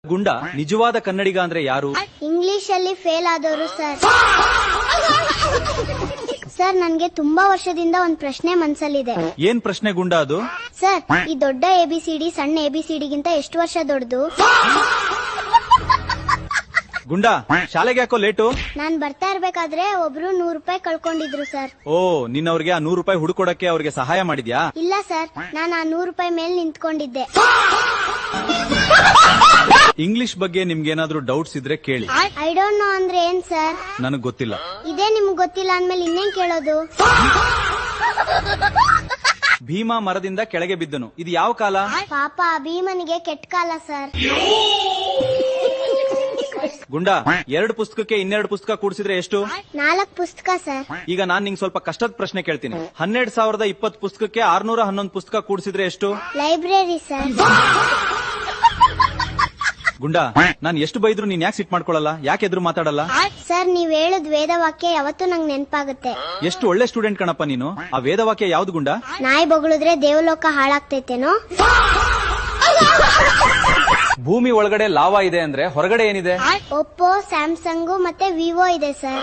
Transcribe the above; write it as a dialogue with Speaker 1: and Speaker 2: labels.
Speaker 1: ಗುಂಡ ನಿಜವಾದ ಕನ್ನಡಿಗ ಅಂದ್ರೆ ಯಾರು?
Speaker 2: ಇಂಗ್ಲಿಷ್ ಅಲ್ಲಿ ಫೇಲ್ ಆದವರು ಸರ್. ಸರ್ ನನ್ಗೆ ತುಂಬಾ ವರ್ಷದಿಂದ ಒಂದ್ ಪ್ರಶ್ನೆ ಮನ್ಸಲ್ಲಿದೆ.
Speaker 1: ಏನ್ ಪ್ರಶ್ನೆ ಗುಂಡ ಅದು?
Speaker 2: ಸರ್ ಈ ದೊಡ್ಡ ABCD ಸಣ್ಣ ABCD ಗಿಂತ ಎಷ್ಟು ವರ್ಷ ದೊಡ್ಡದು?
Speaker 1: ಗುಂಡ ಶಾಲೆಗೆ ಯಾಕೋ ಲೇಟು?
Speaker 2: ನಾನ್ ಬರ್ತಾ ಇರ್ಬೇಕಾದ್ರೆ ಒಬ್ರು 100 ರೂಪಾಯಿ ಕಳ್ಕೊಂಡಿದ್ರು ಸರ್.
Speaker 1: ಓ ನಿನ್ನ ಅವ್ರಿಗೆ ಆ 100 ರೂಪಾಯಿ ಹುಡುಕೊಡಕ್ಕೆ ಅವ್ರಿಗೆ ಸಹಾಯ ಮಾಡಿದ್ಯಾ?
Speaker 2: ಇಲ್ಲ ಸರ್, ನಾನ್ ಆ 100 ರೂಪಾಯಿ ಮೇಲೆ ನಿಂತ್ಕೊಂಡಿದ್ದೆ.
Speaker 1: ಇಂಗ್ಲಿಷ್ ಬಗ್ಗೆ ನಿಮ್ಗೇನಾದ್ರೂ ಡೌಟ್ಸ್ ಇದ್ರೆ ಕೇಳಿ.
Speaker 2: ಐ ಡೋಂಟ್ ನೋ ಅಂದ್ರೆ ಏನ್ ಸರ್?
Speaker 1: ನನಗ್ ಗೊತ್ತಿಲ್ಲ.
Speaker 2: ಇದೇ ನಿಮ್ಗ್ ಗೊತ್ತಿಲ್ಲ ಅಂದ್ಮೇಲೆ ಇನ್ನೇನ್ ಕೇಳೋದು?
Speaker 1: ಭೀಮಾ ಮರದಿಂದ ಕೆಳಗೆ ಬಿದ್ದನು, ಇದು ಯಾವ ಕಾಲ?
Speaker 2: ಪಾಪ ಭೀಮನಿಗೆ ಕೆಟ್ಟ ಕಾಲ ಸರ್.
Speaker 1: ಗುಂಡ 2 ಪುಸ್ತಕಕ್ಕೆ 2 ಪುಸ್ತಕ ಕೂಡಿಸಿದ್ರೆ ಎಷ್ಟು?
Speaker 2: 4 ಪುಸ್ತಕ ಸರ್.
Speaker 1: ಈಗ ನಾನ್ ನಿಂಗೆ ಸ್ವಲ್ಪ ಕಷ್ಟದ ಪ್ರಶ್ನೆ ಕೇಳ್ತೀನಿ. 12,020 ಪುಸ್ತಕಕ್ಕೆ 611 ಪುಸ್ತಕ ಕೂಡಿಸಿದ್ರೆ ಎಷ್ಟು?
Speaker 2: Library sir.
Speaker 1: ಗುಂಡ ನಾನ್ ಎಷ್ಟು ಬೈದ್ರು ನೀನ್ ಯಾಕೆ ಸಿಟ್ ಮಾಡ್ಕೊಳಲ್ಲ? ಯಾಕೆ ಎದುರು ಮಾತಾಡಲ್ಲ?
Speaker 2: ಸರ್ ನೀವ್ ಹೇಳುದ್ ವೇದವಾಕ್ಯ ಯಾವತ್ತೂ ನಂಗ್ ನೆನಪಾಗುತ್ತೆ.
Speaker 1: ಎಷ್ಟು ಒಳ್ಳೆ ಸ್ಟೂಡೆಂಟ್ ಕಣಪ್ಪ ನೀನು. ಆ ವೇದವಾಕ್ಯ ಯಾವ್ದು ಗುಂಡ?
Speaker 2: ನಾಯಿ ಬೊಗಳಿದ್ರೆ ದೇವಲೋಕ ಹಾಳಾಗ್ತೈತೇನೋ.
Speaker 1: ಭೂಮಿ ಒಳಗಡೆ ಲಾವಾ ಇದೆ ಅಂದ್ರೆ ಹೊರಗಡೆ ಏನಿದೆ?
Speaker 2: ಒಪ್ಪೋ, ಸ್ಯಾಮ್ಸಂಗ್ ಮತ್ತೆ ವಿವೋ ಇದೆ ಸರ್.